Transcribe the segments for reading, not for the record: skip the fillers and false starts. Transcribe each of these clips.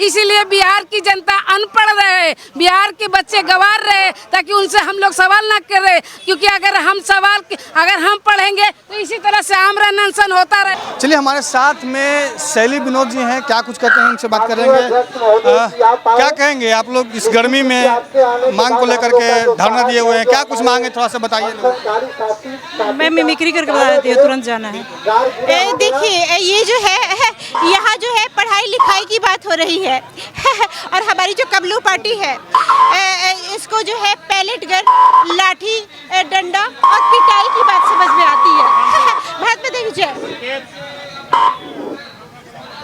इसीलिए बिहार की जनता अनपढ़ रहे, बिहार के बच्चे गंवार रहे, ताकि उनसे हम लोग सवाल ना करें, क्योंकि अगर हम पढ़ेंगे तो इसी तरह से आमरण अनशन होता रहे। चलिए हमारे साथ में शैली विनोद जी हैं, क्या कुछ कहते हैं उनसे बात करेंगे। क्या कहेंगे आप लोग इस गर्मी में मांग को लेकर के धरना दिए हुए हैं, क्या कुछ मांग है थोड़ा सा बताइए। मैं मिमिक्री करके बता देती हूँ, तुरंत जाना है। देखिए ये जो है यहाँ जो है पढ़ाई लिखाई की बात हो रही है और हमारी जो कमलू पार्टी है इसको जो है पैलेट गन, लाठी डंडा और पिटाई की बात समझ में आती है। भारत में देखिए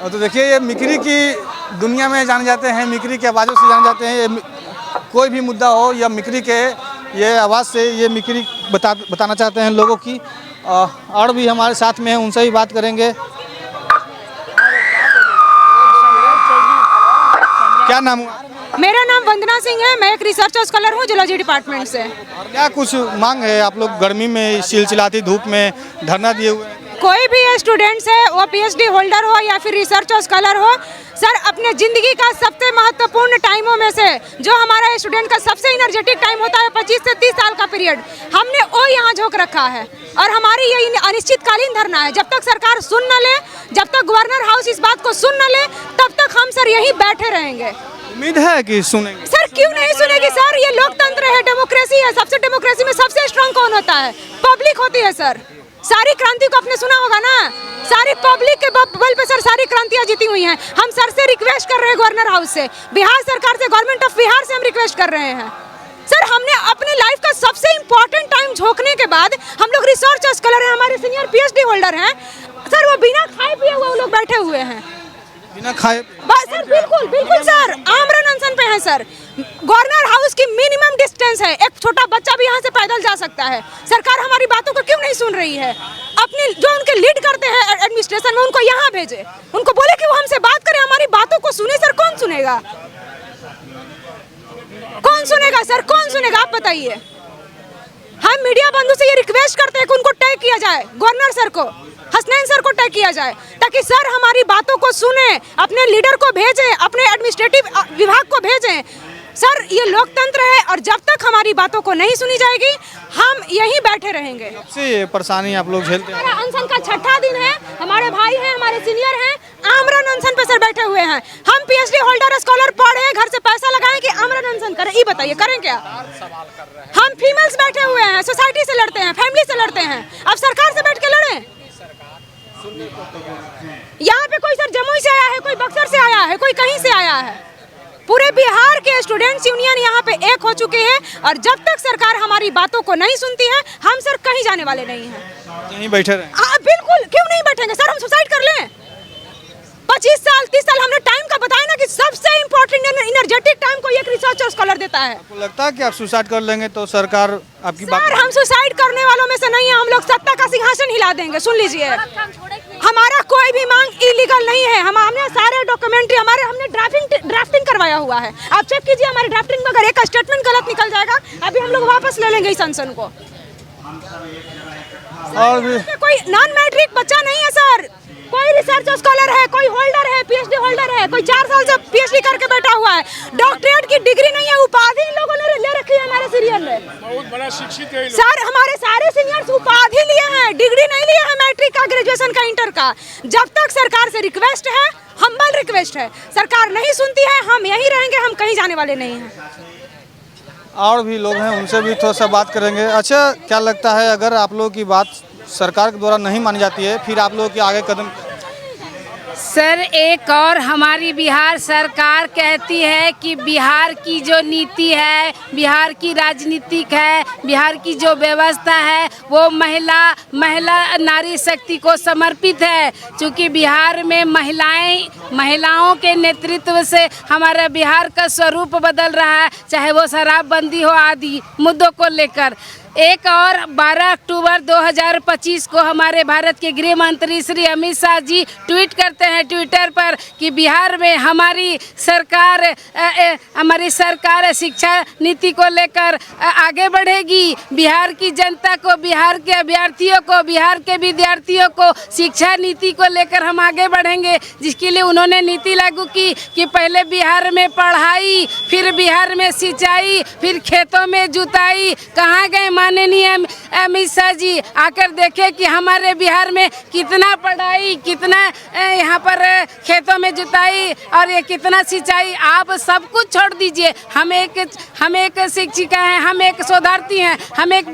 तो देखिए ये मिक्री की दुनिया में जाने जाते हैं, मिक्री की आवाज़ों से जाने जाते हैं। कोई भी मुद्दा हो या मिक्री के ये आवाज़ से ये मिक्री बताना चाहते हैं लोगों की। और भी हमारे साथ में है, उनसे भी बात करेंगे। क्या नाम हुआ? मेरा नाम वंदना सिंह है, मैं एक रिसर्च स्कॉलर हूँ जूलॉजी डिपार्टमेंट से। और क्या कुछ मांग है? आप लोग गर्मी में चिलचिलाती धूप में धरना दिए हुए हैं। कोई भी स्टूडेंट्स है, वो पीएचडी होल्डर हो या फिर रिसर्च स्कॉलर हो, सर अपने ज़िंदगी का सबसे महत्वपूर्ण टाइमों में से जो हमारा स्टूडेंट का सबसे एनर्जेटिक टाइम होता है 25 से 30 साल का पीरियड, हमने वो यहाँ झोंक रखा है। और हमारी ये अनिश्चितकालीन धरना है, जब तक सरकार सुन न ले, जब तक गवर्नर हाउस इस बात को सुन न ले, तब तक हम सर यहीं बैठे रहेंगे। उम्मीद है कि सुनेंगे। सर क्यों नहीं सुनेगी सर, ये लोकतंत्र है, डेमोक्रेसी है। सबसे डेमोक्रेसी में सबसे स्ट्रांग कौन होता है? पब्लिक होती है सर। सारी क्रांति को आपने सुना होगा ना, सारी पब्लिक के बल पे सर सारी क्रांतियां जीती हुई हैं। हम सर से रिक्वेस्ट कर रहे हैं, गवर्नर हाउस से, बिहार सरकार से, गवर्नमेंट ऑफ बिहार से हम रिक्वेस्ट कर रहे हैं। सर हमने अपने लाइफ का सबसे इम्पोर्टेंट टाइम झोंकने के बाद, हम लोग रिसर्च स्कॉलर हैं, हमारे सीनियर पीएचडी होल्डर हैं सर, वो बिना खाए पिए हुए लोग बैठे हुए हैं, बिना खाए। बस सर बिल्कुल सर आमरण अनशन पे है सर। गवर्नर हाउस की मिनिमम डिस्टेंस है, एक छोटा बच्चा भी यहाँ से पैदल जा सकता है। सरकार हमारी बातों को क्यों नहीं सुन रही है? अपने जो उनके लीड करते हैं एडमिनिस्ट्रेशन में, उनको यहाँ भेजे, उनको बोले कि वो हमसे बात करें, हमारी बातों को सुने। सर कौन सुनेगा? कौन सुनेगा सर, कौन सुनेगा? आप बताइए। हम मीडिया बंधु से ये रिक्वेस्ट करते हैं कि उनको टैग किया जाए, गवर्नर सर को, हसनैन सर को टैग किया जाए, ताकि सर हमारी बातों को सुने, अपने लीडर को भेजें, अपने एडमिनिस्ट्रेटिव विभाग को भेजें। सर ये लोकतंत्र है और जब तक हमारी बातों को नहीं सुनी जाएगी, हम यहीं बैठे रहेंगे। सबसे परेशानी आप लोग झेलते हैं। अनशन का 6ठा दिन है, हमारे भाई हैं, हमारे सीनियर हैं, आमरण अनशन पे सर बैठे हुए हैं। हम पीएचडी होल्डर स्कॉलर पढ़े, घर से पैसा लगाएं कि आमरण अनशन करें? ये बताइए, करें क्या? हम फीमेल्स बैठे हुए हैं, सोसाइटी से लड़ते हैं, फैमिली से लड़ते हैं, अब सरकार से बैठ के लड़ें? यहाँ पे कोई सर जमुई से आया है, कोई बक्सर से आया है, कोई कहीं से आया है। पूरे बिहार के स्टूडेंट्स यूनियन यहाँ पे एक हो चुके हैं और जब तक सरकार हमारी बातों को नहीं सुनती है, हम सर कहीं जाने वाले नहीं हैं। यहीं बैठे रहें। बिल्कुल, क्यों नहीं बैठेंगे सर? हम सुसाइड कर लें? 25 साल 30 साल हमने टाइम का बताया ना कि सबसे इम्पोर्टेंट एनर्जेटिक टाइम को एक रिसर्च स्कॉलर देता है। आपको लगता है कि आप सुसाइड कर लेंगे तो सरकार आपकी बात? सर हम सुसाइड करने वालों में से नहीं है, हम लोग सत्ता का सिंहासन हिला देंगे। सुन लीजिए, हमारा कोई भी मांग इलीगल नहीं है। हमने सारे डॉक्यूमेंट्री हमने ड्राफ्टिंग करवाया हुआ है, आप चेक कीजिए। हमारे ड्राफ्टिंग में अगर एक स्टेटमेंट गलत निकल जाएगा, अभी हम लोग वापस ले लेंगे इस अनशन को। और भी कोई नॉन मैट्रिक बच्चा नहीं है सर, कोई रिसर्च स्कॉलर है, कोई होल्डर है, पीएचडी होल्डर है, कोई 4 साल से पीएचडी करके बैठा हुआ है, डॉक्टरेट की डिग्री नहीं है, उपाधि इन लोगों ने ले रखी है हमारे सीनियर में। बहुत बड़ा शिक्षित है सर, हमारे सारे सीनियर्स उपाधि लिए हैं, डिग्री नहीं लिए हैं मैट्रिक का, ग्रेजुएशन का, इंटर का। जब तक सरकार से रिक्वेस्ट है, हम्बल रिक्वेस्ट है, सरकार नहीं सुनती है, हम यहीं रहेंगे, हम कहीं जाने वाले नहीं हैं। और भी लोग हैं, उनसे भी थोड़ा सा बात करेंगे। अच्छा, क्या लगता है अगर आप लोगों की बात सरकार के द्वारा नहीं मानी जाती है, फिर आप लोगों के आगे कदम? सर एक और हमारी बिहार सरकार कहती है कि बिहार की जो नीति है, बिहार की राजनीतिक है, बिहार की जो व्यवस्था है वो महिला नारी शक्ति को समर्पित है। क्योंकि बिहार में महिलाओं के नेतृत्व से हमारा बिहार का स्वरूप बदल रहा है, चाहे वो शराबबंदी हो आदि मुद्दों को लेकर। एक और 12 अक्टूबर 2025 को हमारे भारत के गृह मंत्री श्री अमित शाह जी ट्वीट करते हैं ट्विटर पर कि बिहार में हमारी सरकार शिक्षा नीति को लेकर आगे बढ़ेगी। बिहार की जनता को, बिहार के अभ्यर्थियों को, बिहार के विद्यार्थियों को शिक्षा नीति को लेकर हम आगे बढ़ेंगे, जिसके लिए उन्होंने नीति लागू की कि पहले बिहार में पढ़ाई, फिर बिहार में सिंचाई, फिर खेतों में जुताई। कहाँ गए माननीय अमित शाह जी? आकर देखे कि हमारे बिहार में कितना पढ़ाई, कितना यहाँ पर खेतों में जुताई और ये कितना सिंचाई। आप सब कुछ छोड़ दीजिए। हम एक शिक्षिका हैं, हम एक शोधार्थी हैं, हम एक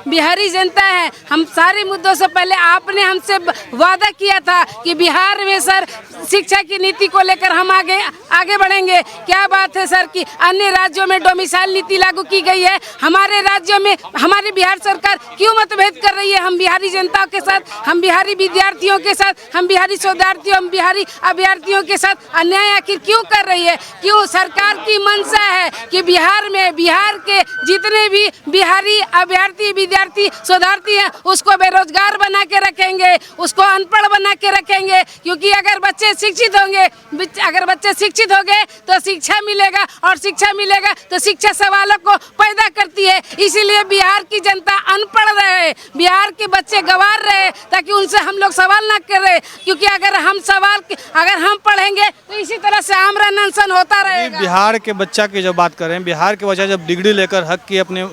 बिहारी जनता है। हम सारे मुद्दों से पहले आपने हमसे वादा किया था कि बिहार में सर शिक्षा की नीति को लेकर हम आगे बढ़ेंगे। क्या बात है सर कि अन्य राज्यों में डोमिसाइल नीति लागू की गई है, हमारे राज्यों में हमारी बिहार सरकार क्यों मतभेद कर रही है? हम बिहारी जनता के साथ, हम बिहारी विद्यार्थियों के साथ, हम बिहारी शोधार्थियों, हम बिहारी अभ्यर्थियों के साथ अन्याय आखिर क्यों कर रही है? क्यों? सरकार की मंशा है कि बिहार में, बिहार के जितने भी बिहारी अभ्यर्थी, विद्यार्थी, शोधार्थी हैं उसको बेरोजगार बना के रखेंगे, उसको अनपढ़ बना के रखेंगे। क्योंकि अगर बच्चे शिक्षित होंगे तो शिक्षा मिलेगा, और शिक्षा मिलेगा तो शिक्षा सवालों को पैदा करती है। इसीलिए बिहार की जनता अनपढ़ रहे, बिहार के बच्चे गंवार रहे, ताकि उनसे हम लोग सवाल ना करें। क्योंकि अगर हम पढ़ेंगे तो इसी तरह से आमरण अनशन होता रहेगा। बिहार के बच्चा की जब बात करें, बिहार के बच्चा जब डिग्री लेकर हक की अपने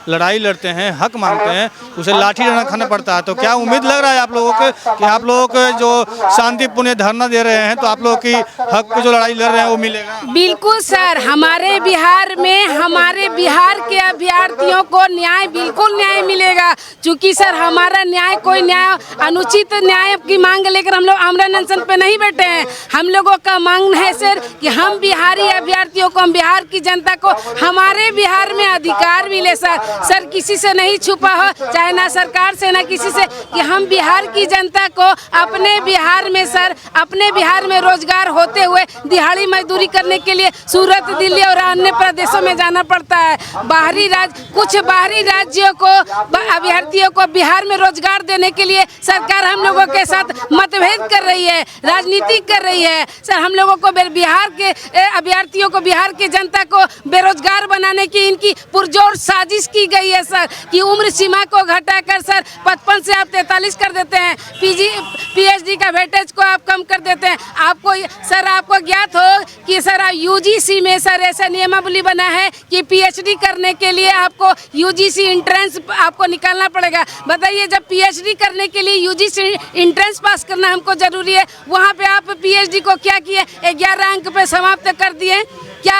लड़ाई लड़ते हैं, हक मांगते हैं, उसे लाठी डंडा खाना पड़ता है। तो क्या उम्मीद लग रहा है आप लोगों को कि आप लोगों को जो शांतिपूर्ण धरना दे रहे हैं तो आप लोगों की हक की जो लड़ाई लड़ रहे हैं वो मिलेगा? बिल्कुल सर, हमारे बिहार में हमारे बिहार के अभ्यर्थियों को बिल्कुल न्याय मिलेगा। क्योंकि सर हमारा कोई न्याय अनुचित न्याय की मांग लेकर हम लोग आमरण अनशन पे नहीं बैठे हैं। हम लोगों का मांग है सर कि हम बिहारी अभ्यर्थियों को, हम बिहार की जनता को हमारे बिहार में अधिकार मिले। सर किसी से नहीं छुपा हो, चाहे ना सरकार से ना किसी से, कि हम बिहार की जनता को अपने बिहार में रोजगार होते हुए दिहाड़ी मजदूरी करने के लिए सूरत, दिल्ली और अन्य प्रदेशों में जाना पड़ता है। कुछ बाहरी राज्यों को अभ्यर्थियों को बिहार में रोजगार देने के लिए सरकार हम लोगों के साथ मतभेद कर रही है, राजनीति कर रही है। सर हम लोगों को बिहार के अभ्यर्थियों को, बिहार की जनता को बेरोजगार बनाने की इनकी पुरजोर साजिश की गई है सर, कि उम्र सीमा को घटाकर सर 55 से आप 43 कर देते हैं, पीएचडी का वेटेज को आप कम कर देते हैं। आपको ज्ञात हो कि सर यूजीसी में सर ऐसा नियमावली बना है कि पीएचडी करने के लिए आपको यूजीसी एंट्रेंस आपको निकालना पड़ेगा। बताइए, जब पीएचडी करने के लिए यूजीसी एंट्रेंस पास करना हमको जरूरी है, वहाँ पे आप पीएचडी को क्या किए, 11 अंक पे समाप्त कर दिए। क्या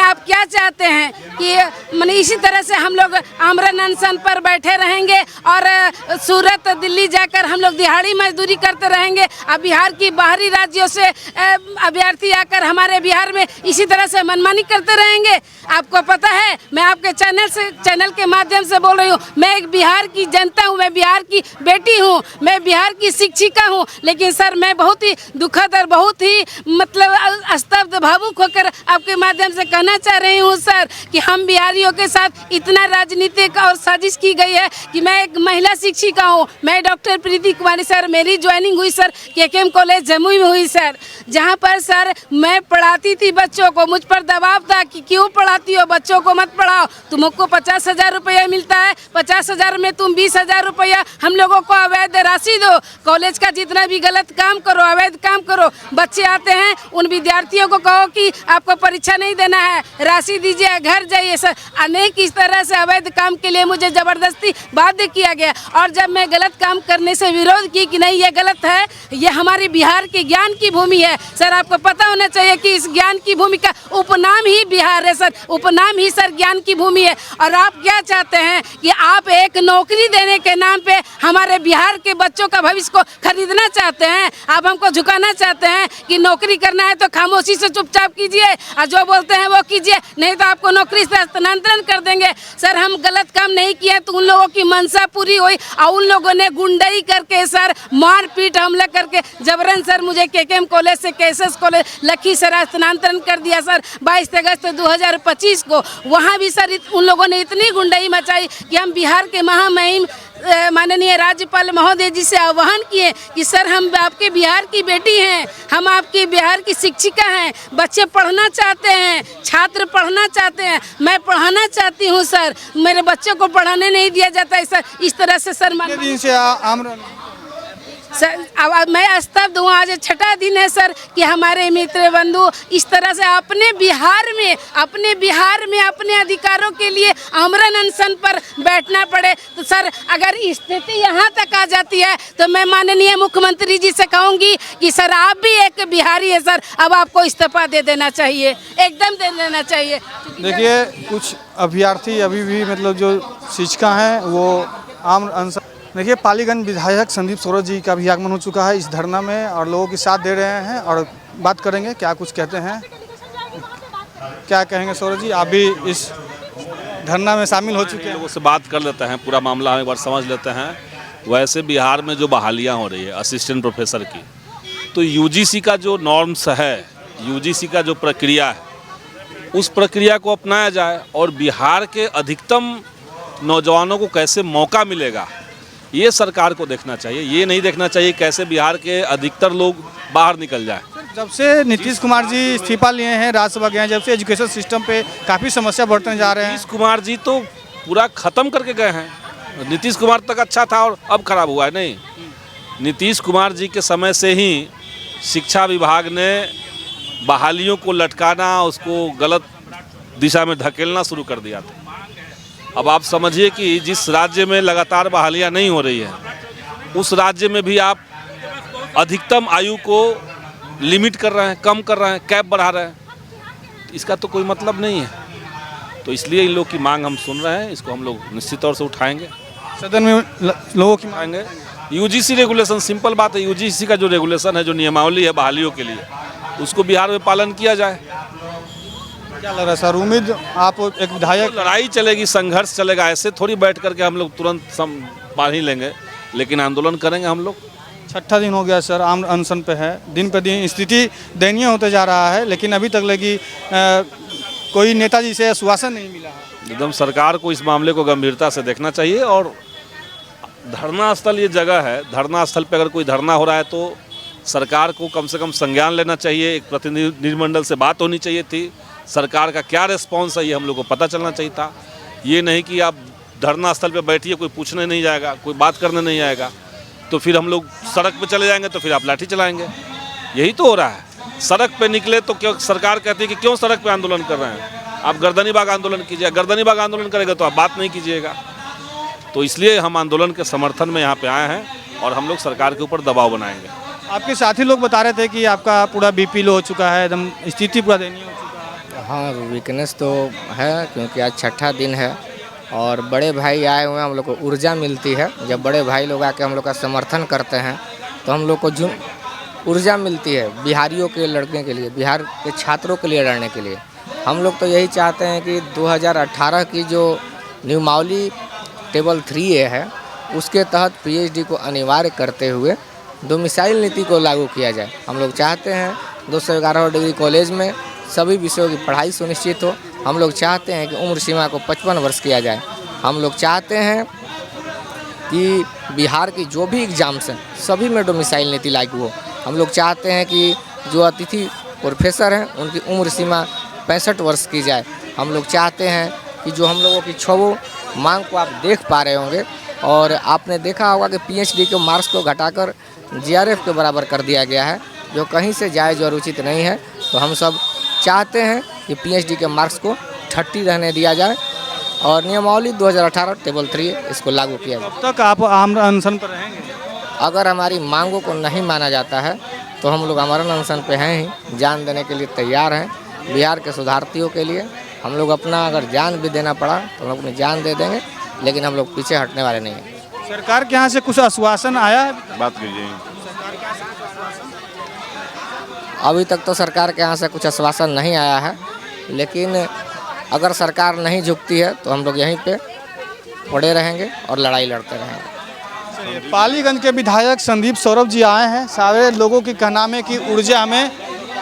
आप क्या चाहते हैं कि इसी तरह से हम लोग आमरण अनशन पर बैठे रहेंगे और सूरत, दिल्ली जाकर हम लोग दिहाड़ी मजदूरी करते रहेंगे? अब बिहार की बाहरी राज्यों से अभ्यर्थी आकर हमारे बिहार में इसी तरह से मनमानी करते रहेंगे? आपको पता है, मैं आपके चैनल के माध्यम से बोल रही हूँ, मैं एक बिहार की जनता हूँ, मैं बिहार की बेटी हूँ, मैं बिहार की शिक्षिका हूँ। लेकिन सर मैं बहुत ही दुखद और बहुत ही स्तब्ध, भावुक होकर आपके माध्यम से कहना चाह रही हूँ सर कि हम बिहारियों के साथ इतना राजनीतिक और साजिश की गई है कि मैं एक महिला शिक्षिका हूँ। मैं डॉक्टर प्रीति कुमारी सर, मेरी ज्वाइनिंग हुई सर केकेएम कॉलेज जमुई में हुई सर, जहाँ पर सर मैं पढ़ाती थी बच्चों को। मुझ पर दबाव था कि क्यों पढ़ाती हो, बच्चों को मत पढ़ाओ, तुमको 50,000 रुपया मिलता है, 50,000 में तुम 20,000 रुपया हम लोगों को अवैध राशि दो, कॉलेज का जितना भी गलत काम करो, अवैध काम करो। बच्चे आते हैं, उन विद्यार्थियों को कहो कि आपको परीक्षा नहीं देना है, राशि दीजिए, घर जाइए। सर अनेक इस तरह से अवैध काम के लिए मुझे जबरदस्ती बाध्य किया गया। और जब मैं गलत काम करने से विरोध की कि नहीं ये गलत है, ये हमारी बिहार के ज्ञान की भूमि है। सर आपको पता होना चाहिए कि इस ज्ञान की भूमि का उपनाम ही बिहार है सर, उपनाम ही सर ज्ञान की भूमि है। और आप क्या चाहते हैं कि आप एक नौकरी देने के नाम पे हमारे बिहार के बच्चों का भविष्य को खरीदना चाहते हैं? आप हमको झुकाना चाहते हैं कि नौकरी करना है तो खामोशी से चुपचाप कीजिए, और जो बोलते हैं वो कीजिए, नहीं तो आपको नौकरी से स्थानांतरण कर देंगे। सर हम गलत काम नहीं किए तो उन लोगों की मनसा पूरी हुई और उन लोगों ने गुंडाई करके सर मारपीट हमला करके जबरन सर मुझे केकेएम कॉलेज से केएसएस कॉलेज लखीसराय स्थानांतरण कर दिया सर 22 अगस्त 2025 को। वहाँ भी सर उन लोगों ने इतनी गुंडाई मचाई कि हम बिहार के महामहिम माननीय राज्यपाल महोदय जी से आह्वान किए कि सर हम आपके बिहार की बेटी हैं, हम आपकी बिहार की शिक्षिका हैं, बच्चे पढ़ना चाहते हैं, छात्र पढ़ना चाहते हैं, मैं पढ़ाना चाहती हूं सर, मेरे बच्चों को पढ़ाने नहीं दिया जाता है सर। इस तरह से सर दिन से आमरण सर अब मैं स्तब्ध हूँ। आज छठा दिन है सर कि हमारे मित्र बंधु इस तरह से अपने बिहार में अपने अधिकारों के लिए आमरण अनशन पर बैठना पड़े। तो सर अगर स्थिति यहाँ तक आ जाती है तो मैं माननीय मुख्यमंत्री जी से कहूँगी कि सर आप भी एक बिहारी है सर, अब आपको इस्तीफा दे देना चाहिए, एकदम दे देना चाहिए। देखिए कुछ अभ्यर्थी अभी भी मतलब जो शिक्षिका हैं वो आम अनशन। देखिए पालीगंज विधायक संदीप सोरेन जी का भी आगमन हो चुका है इस धरना में और लोगों के साथ दे रहे हैं और बात करेंगे क्या कुछ कहते हैं। क्या कहेंगे सोरेन जी, आप भी इस धरना में शामिल हो चुके हैं। लोगों से बात कर लेते हैं, पूरा मामला हम एक बार समझ लेते हैं। वैसे बिहार में जो बहालियां हो रही है असिस्टेंट प्रोफेसर की, तो यूजीसी का जो नॉर्म्स है, यूजीसी का जो प्रक्रिया है, उस प्रक्रिया को अपनाया जाए और बिहार के अधिकतम नौजवानों को कैसे मौका मिलेगा ये सरकार को देखना चाहिए। ये नहीं देखना चाहिए कैसे बिहार के अधिकतर लोग बाहर निकल जाए। जब से नीतीश कुमार जी इस्तीफा लिए हैं, राज्यसभा गए हैं, जब से एजुकेशन सिस्टम पे काफ़ी समस्या बढ़ते जा रहे हैं। नीतीश कुमार जी तो पूरा ख़त्म करके गए हैं। नीतीश कुमार तक अच्छा था और अब खराब हुआ है। नहीं, नीतीश कुमार जी के समय से ही शिक्षा विभाग ने बहालियों को लटकाना, उसको गलत दिशा में धकेलना शुरू कर दिया था। अब आप समझिए कि जिस राज्य में लगातार बहालियां नहीं हो रही है उस राज्य में भी आप अधिकतम आयु को लिमिट कर रहे हैं, कम कर रहे हैं, कैप बढ़ा रहे हैं। इसका तो कोई मतलब नहीं है। तो इसलिए इन लोग की मांग हम सुन रहे हैं, इसको हम लोग निश्चित तौर से उठाएंगे, सदन में लोगों की उठाएंगे। यूजीसी रेगुलेशन, सिंपल बात है, यूजीसी का जो रेगुलेशन है, जो नियमावली है बहालियों के लिए, उसको बिहार में पालन किया जाए। क्या लग रहा है सर, उम्मीद आप एक विधायक, लड़ाई चलेगी, संघर्ष चलेगा, ऐसे थोड़ी बैठ करके हम लोग तुरंत पाल ही लेंगे, लेकिन आंदोलन करेंगे हम लोग। छठा दिन हो गया सर, आम अनशन पे है, दिन पर दिन स्थिति दयनीय होते जा रहा है, लेकिन अभी तक लगी कोई नेताजी से आश्वासन नहीं मिला है। एकदम सरकार को इस मामले को गंभीरता से देखना चाहिए और धरना स्थल ये जगह है, धरना स्थल पे अगर कोई धरना हो रहा है तो सरकार को कम से कम संज्ञान लेना चाहिए। एक प्रतिनिधिमंडल से बात होनी चाहिए थी, सरकार का क्या रिस्पॉन्स है ये हम लोग को पता चलना चाहिए था। ये नहीं कि आप धरना स्थल पे बैठिए, कोई पूछने नहीं जाएगा, कोई बात करने नहीं आएगा, तो फिर हम लोग सड़क पे चले जाएंगे तो फिर आप लाठी चलाएंगे। यही तो हो रहा है। सड़क पे निकले तो क्यों सरकार कहती है कि क्यों सड़क पे आंदोलन कर रहे हैं, आप गर्दनी बाग आंदोलन कीजिए। गर्दनी बाग आंदोलन करेगा तो आप बात नहीं कीजिएगा। तो इसलिए हम आंदोलन के समर्थन में यहाँ पे आए हैं और हम लोग सरकार के ऊपर दबाव बनाएंगे। आपके साथी लोग बता रहे थे कि आपका पूरा बीपी लो हो चुका है, एकदम स्थिति पूरा दयनीय हो चुका है। हाँ, वीकनेस तो है क्योंकि आज छठा दिन है और बड़े भाई आए हुए हैं, हम लोग को ऊर्जा मिलती है। जब बड़े भाई लोग आके हम लोग का समर्थन करते हैं तो हम लोग को जो ऊर्जा मिलती है बिहारियों के लड़ने के लिए, बिहार के छात्रों के लिए लड़ने के लिए। हम लोग तो यही चाहते हैं कि 2018 की जो नियमावली टेबल 3A है उसके तहत पीएचडी को अनिवार्य करते हुए डोमिसाइल नीति को लागू किया जाए। हम लोग चाहते हैं 211 डिग्री कॉलेज में सभी विषयों की पढ़ाई सुनिश्चित हो। हम लोग चाहते हैं कि उम्र सीमा को 55 वर्ष किया जाए। हम लोग चाहते हैं कि बिहार की जो भी एग्ज़ाम्स हैं सभी में डोमिसाइल नीति लागू हो। हम लोग चाहते हैं कि जो अतिथि प्रोफेसर हैं उनकी उम्र सीमा 65 वर्ष की जाए। हम लोग चाहते हैं कि जो हम लोगों की छवों मांग को आप देख पा रहे होंगे और आपने देखा होगा कि पीएचडी के मार्क्स को घटाकर जीआरएफ के बराबर कर दिया गया है, जो कहीं से जायज़ और उचित नहीं है। तो हम सब चाहते हैं कि पीएचडी के मार्क्स को 30 रहने दिया जाए और नियमावली 2018 टेबल 3 इसको लागू किया जाए। कब तक आप आम अनशन पर रहेंगे? अगर हमारी मांगों को नहीं माना जाता है तो हम लोग आमरण अनशन पे हैं ही, जान देने के लिए तैयार हैं। बिहार के सुधार्थियों के लिए हम लोग अपना अगर जान भी देना पड़ा तो हम लोग अपनी जान दे देंगे, लेकिन हम लोग पीछे हटने वाले नहीं हैं। सरकार के यहाँ से कुछ आश्वासन आया है? बात कीजिए। अभी तक तो सरकार के यहाँ से कुछ आश्वासन नहीं आया है, लेकिन अगर सरकार नहीं झुकती है तो हम लोग यहीं पे पड़े रहेंगे और लड़ाई लड़ते रहेंगे। पालीगंज के विधायक संदीप सौरभ जी आए हैं। सारे लोगों की कहना में कि ऊर्जा हमें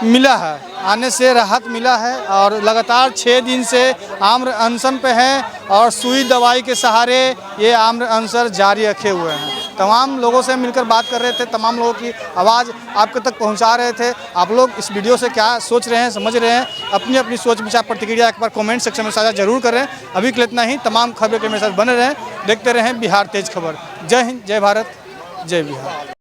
मिला है, आने से राहत मिला है और लगातार 6 दिन से आम्र अनशन पे हैं और सुई दवाई के सहारे ये आम्र अनशन जारी रखे हुए हैं। तमाम लोगों से मिलकर बात कर रहे थे, तमाम लोगों की आवाज़ आपके तक पहुंचा रहे थे। आप लोग इस वीडियो से क्या सोच रहे हैं, समझ रहे हैं, अपनी अपनी सोच विचार प्रतिक्रिया एक बार कमेंट सेक्शन में साझा जरूर करें। अभी के लिए इतना ही। तमाम खबरों के मेरे साथ बने रहें, देखते रहें बिहार तेज खबर। जय हिंद, जय भारत, जय बिहार।